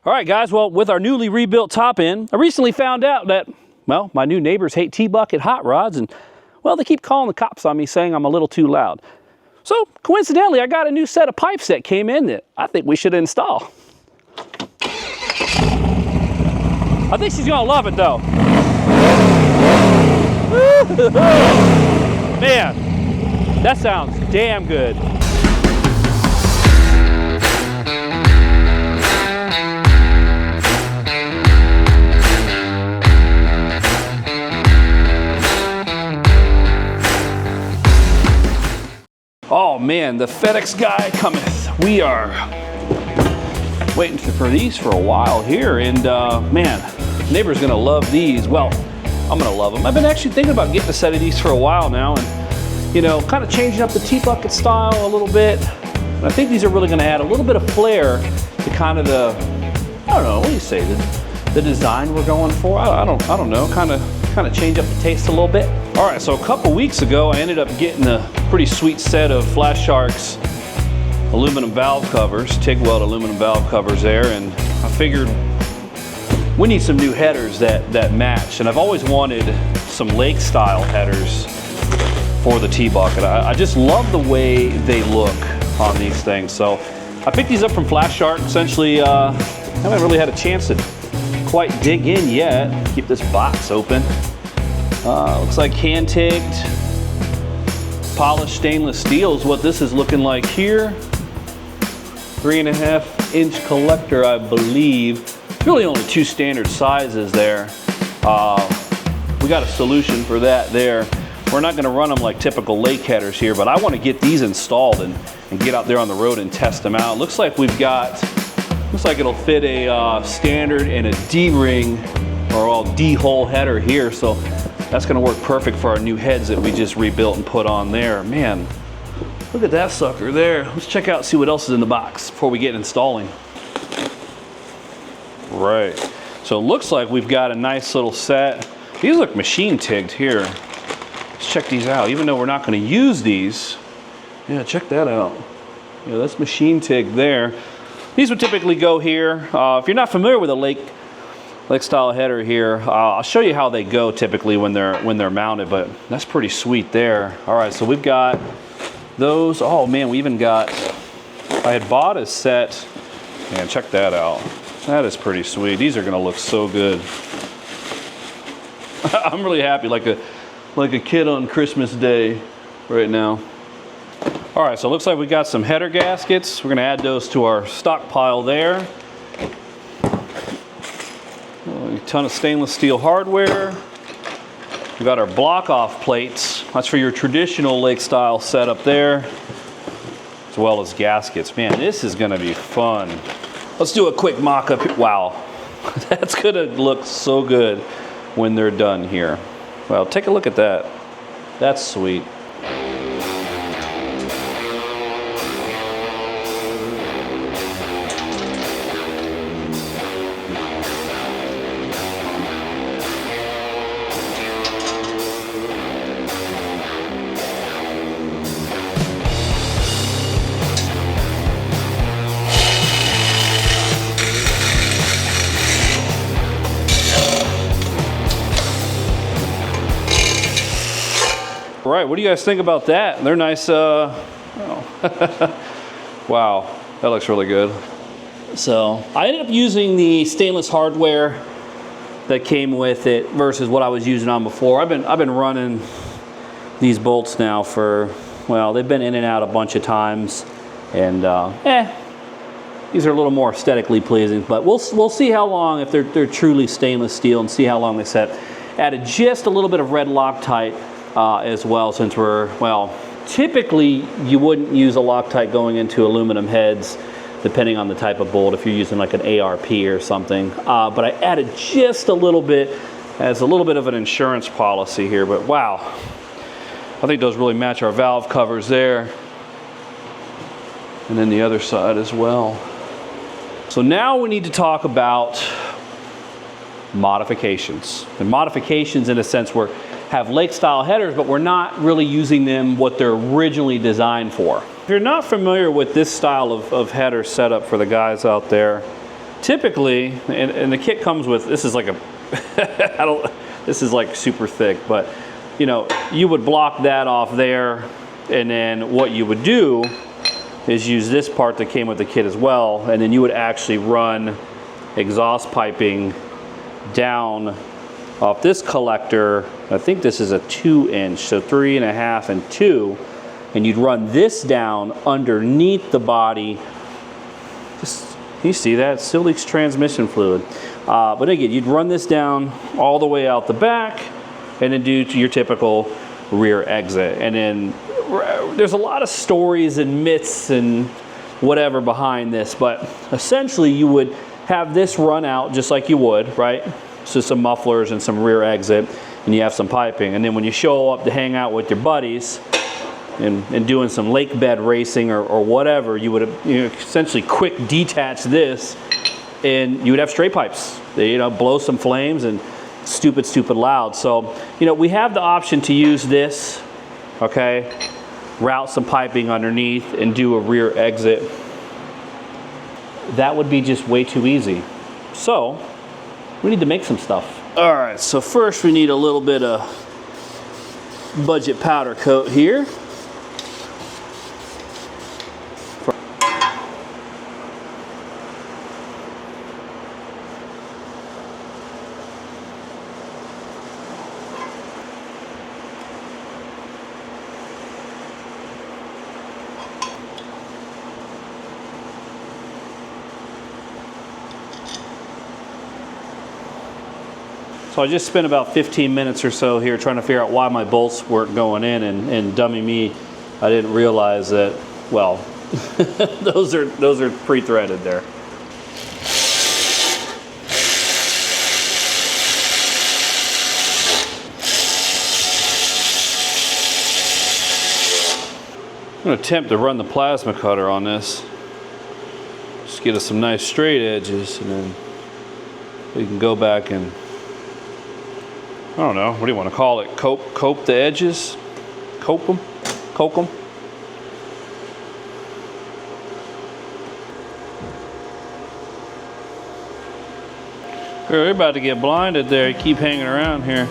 All right, guys, well, with our newly rebuilt top end, I recently found out that, well, my new neighbors hate T-bucket hot rods, and, well, they keep calling the cops on me saying I'm a little too loud. So, coincidentally, I got a new set of pipes that came in that I think we should install. I think she's gonna love it, though. Man, that sounds damn good. Oh man, the FedEx guy cometh. We are waiting for these for a while here, and man, neighbor's gonna love these. Well, I'm gonna love them. I've been actually thinking about getting a set of these for a while now, and you know, kind of changing up the T-bucket style a little bit. And I think these are really gonna add a little bit of flair to kind of the, I don't know, what do you say, the design we're going for? I don't know, kind of change up the taste a little bit. All right, so a couple weeks ago, I ended up getting a pretty sweet set of FLASHark's aluminum valve covers, TIG weld aluminum valve covers there, and I figured we need some new headers that match. And I've always wanted some lake style headers for the T-bucket. I just love the way they look on these things. So I picked these up from FLASHark. Essentially, I haven't really had a chance to quite dig in yet. Keep this box open. Looks like hand-tigged polished stainless steel is what this is looking like here. 3.5 inch collector, I believe. Really only two standard sizes there. We got a solution for that there. We're not gonna run them like typical lake headers here, but I wanna get these installed and get out there on the road and test them out. Looks like we've got, looks like it'll fit a standard and a D-ring or all D-hole header here. So that's gonna work perfect for our new heads that we just rebuilt and put on there. Man, look at that sucker there. Let's check out, see what else is in the box before we get installing. Right, so it looks like we've got a nice little set. These look machine tigged here. Let's check these out, even though we're not gonna use these. Yeah, check that out. Yeah, that's machine tigged there. These would typically go here. If you're not familiar with a lake style header here, I'll show you how they go typically when they're mounted, but that's pretty sweet there. All right, so we've got those. Oh man, we even got, I had bought a set, man, check that out. That is pretty sweet. These are gonna look so good. I'm really happy, like a kid on Christmas Day right now. All right, so it looks like we got some header gaskets. We're gonna add those to our stockpile there. A ton of stainless steel hardware. We've got our block off plates. That's for your traditional lake style setup there, as well as gaskets. Man, this is gonna be fun. Let's do a quick mock-up. Wow, that's gonna look so good when they're done here. Well, take a look at that. That's sweet. All right, what do you guys think about that? They're nice, oh. Wow, that looks really good. So I ended up using the stainless hardware that came with it versus what I was using on before. I've been running these bolts now for, well, they've been in and out a bunch of times, and these are a little more aesthetically pleasing, but we'll see how long, if they're truly stainless steel, and see how long they set. Added just a little bit of red Loctite as well, since we're, well, typically you wouldn't use a Loctite going into aluminum heads depending on the type of bolt if you're using like an ARP or something, but I added just a little bit as a little bit of an insurance policy here. But wow, I think those really match our valve covers there, and then the other side as well. So now we need to talk about modifications. And modifications, in a sense, have lake style headers, but we're not really using them what they're originally designed for. If you're not familiar with this style of header setup for the guys out there, typically, and the kit comes with, this is like a, this is like super thick, but you know, you would block that off there, and then what you would do is use this part that came with the kit as well, and then you would actually run exhaust piping down off this collector. I think this is a 2-inch, so 3.5 and 2, and you'd run this down underneath the body. Just, you see that? It still leaks transmission fluid. But again, you'd run this down all the way out the back, and then do your typical rear exit. And then there's a lot of stories and myths and whatever behind this, but essentially you would have this run out just like you would, right? So some mufflers and some rear exit, and you have some piping. And then when you show up to hang out with your buddies and doing some lake bed racing or whatever, you would essentially quick detach this, and you would have straight pipes. They, blow some flames and stupid loud. So, we have the option to use this, okay, route some piping underneath and do a rear exit. That would be just way too easy. So, we need to make some stuff. All right, so first we need a little bit of budget powder coat here. So I just spent about 15 minutes or so here trying to figure out why my bolts weren't going in, and dummy me, I didn't realize that, well, those are pre-threaded there. I'm going to attempt to run the plasma cutter on this. Just get us some nice straight edges, and then we can go back and, I don't know, what do you want to call it? Cope the edges? Cope them? Coke them? Girl, you're about to get blinded there. You keep hanging around here.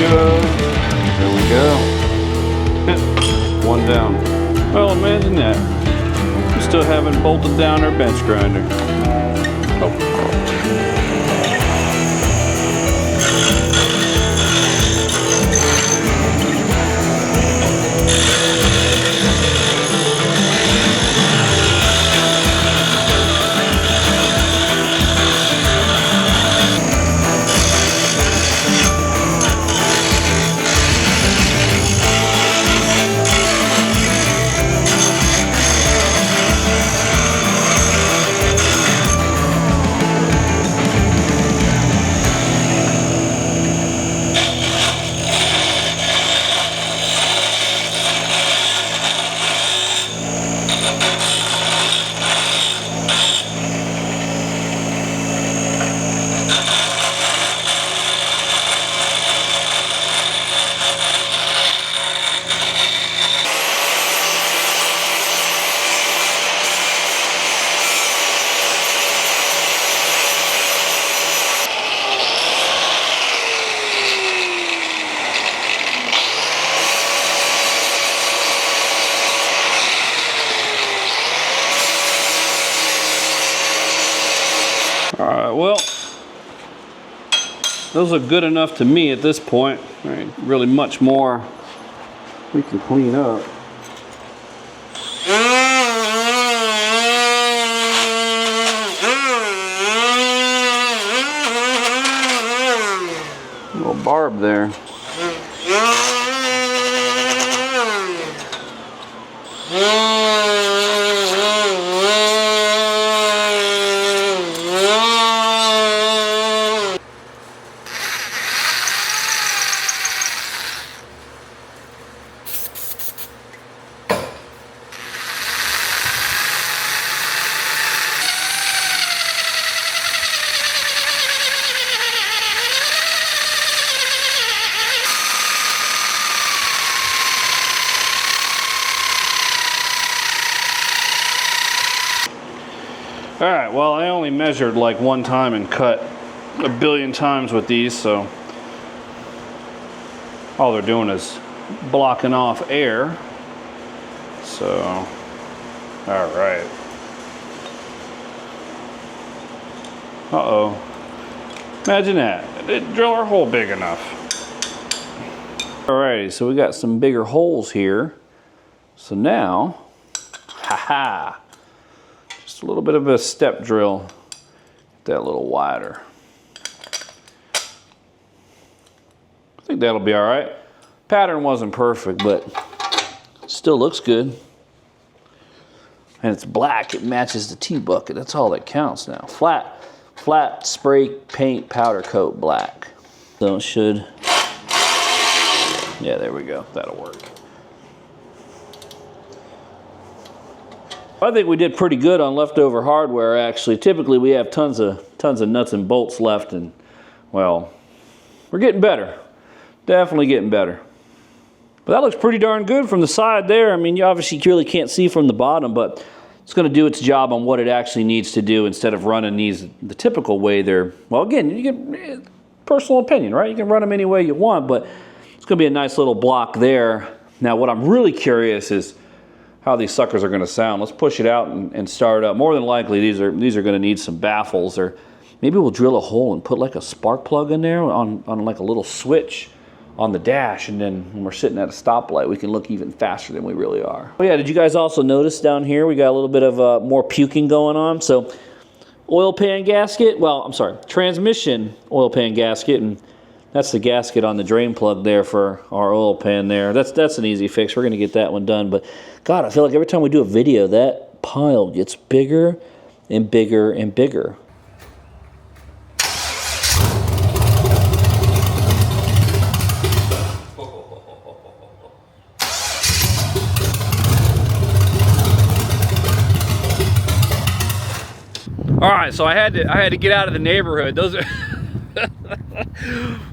There we go. One down. Well, imagine that. We still haven't bolted down our bench grinder. Oh. those look good enough to me at this point. There ain't really much more we can clean up. A little barb there. All right, well, I only measured like one time and cut a billion times with these, so all they're doing is blocking off air. So, all right. Uh-oh. Imagine that. It didn't drill our hole big enough. Alrighty, so we got some bigger holes here. So now, haha. Just a little bit of a step drill, get that a little wider. I think that'll be all right. Pattern wasn't perfect, but it still looks good. And it's black, it matches the tbucket. That's all that counts now. Flat spray paint powder coat black. So it should, yeah, there we go, that'll work. I think we did pretty good on leftover hardware, actually. Typically we have tons of nuts and bolts left, and well, we're getting better. Definitely getting better. But that looks pretty darn good from the side there. I mean, you obviously really can't see from the bottom, but it's going to do its job on what it actually needs to do instead of running these the typical way they're, well, again, you get personal opinion, right? You can run them any way you want, but it's going to be a nice little block there. Now, what I'm really curious is how these suckers are going to sound. Let's push it out and start it up. More than likely, these are going to need some baffles, or maybe we'll drill a hole and put like a spark plug in there on like a little switch on the dash, and then when we're sitting at a stoplight, we can look even faster than we really are. Oh yeah, did you guys also notice down here we got a little bit of more puking going on? So oil pan gasket, well, I'm sorry, transmission oil pan gasket, and that's the gasket on the drain plug there for our oil pan there. That's an easy fix. We're gonna get that one done, but God, I feel like every time we do a video, that pile gets bigger and bigger and bigger. All right, so I had to get out of the neighborhood. Those are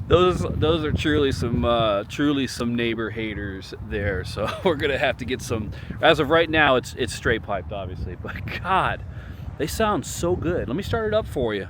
those are truly some neighbor haters there. So we're gonna have to get some. As of right now, it's straight piped, obviously. But God, they sound so good. Let me start it up for you.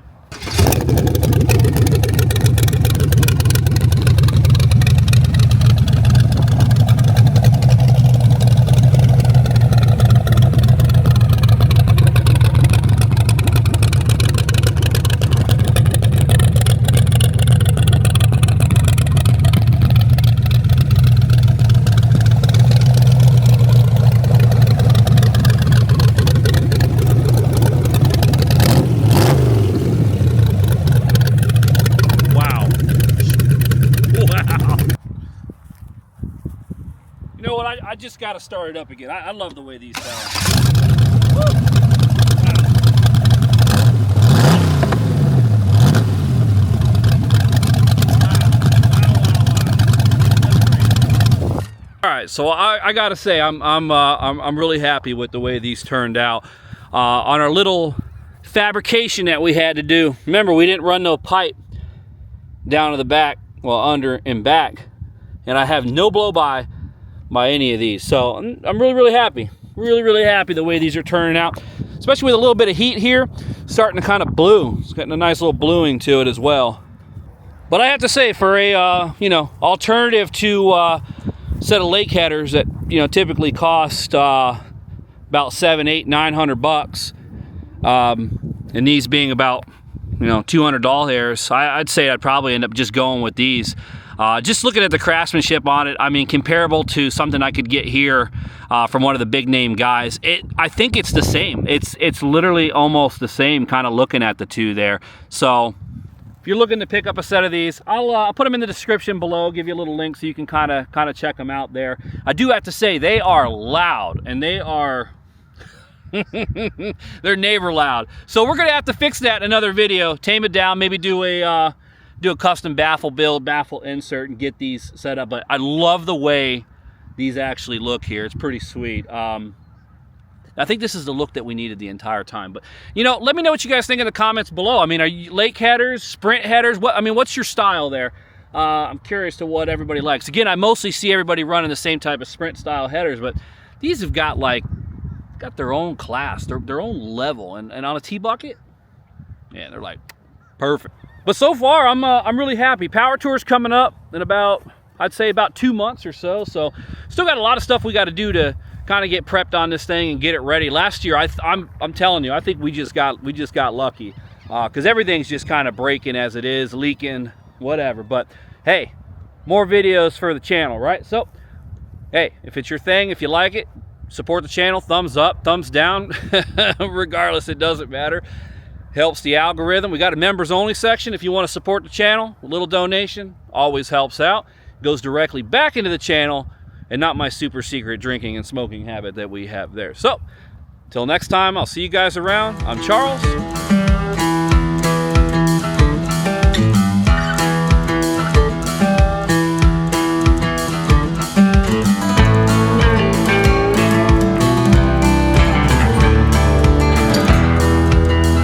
I just got to start it up again. I love the way these sound. Woo! All right, so I got to say I'm really happy with the way these turned out. On our little fabrication that we had to do. Remember, we didn't run no pipe down to the back, well, under and back, and I have no blow-by any of these. So I'm really happy. Really happy the way these are turning out, especially with a little bit of heat here, starting to kind of blue. It's getting a nice little bluing to it as well. But I have to say, for a alternative to set of lake headers that typically cost about $700, $800, $900, and these being about you know, 200 doll hairs, I'd say I'd probably end up just going with these. Just looking at the craftsmanship on it, I mean, comparable to something I could get here from one of the big name guys, I think it's the same. It's literally almost the same, kind of looking at the two there. So if you're looking to pick up a set of these, I'll put them in the description below, give you a little link so you can kind of check them out there. I do have to say, they are loud, and they are they're neighbor loud. So we're gonna have to fix that in another video, tame it down, maybe do a custom baffle build, baffle insert, and get these set up. But I love the way these actually look here. It's pretty sweet. I think this is the look that we needed the entire time. But, you know, let me know what you guys think in the comments below. I mean, are you lake headers, sprint headers? What's your style there? I'm curious to what everybody likes. Again, I mostly see everybody running the same type of sprint style headers, but these have got their own class, their own level. And on a tbucket, yeah, they're like perfect. But so far, I'm really happy. Power Tour's coming up in about, I'd say about 2 months or so. So still got a lot of stuff we got to do to kind of get prepped on this thing and get it ready. Last year, I'm telling you, I think we just got lucky because everything's just kind of breaking as it is, leaking, whatever. But hey, more videos for the channel, right? So hey, if it's your thing, if you like it, support the channel. Thumbs up, thumbs down, regardless, it doesn't matter. Helps the algorithm. We got a members only section if you want to support the channel. A little donation always helps out. Goes directly back into the channel and not my super secret drinking and smoking habit that we have there. So, till next time, I'll see you guys around. I'm Charles.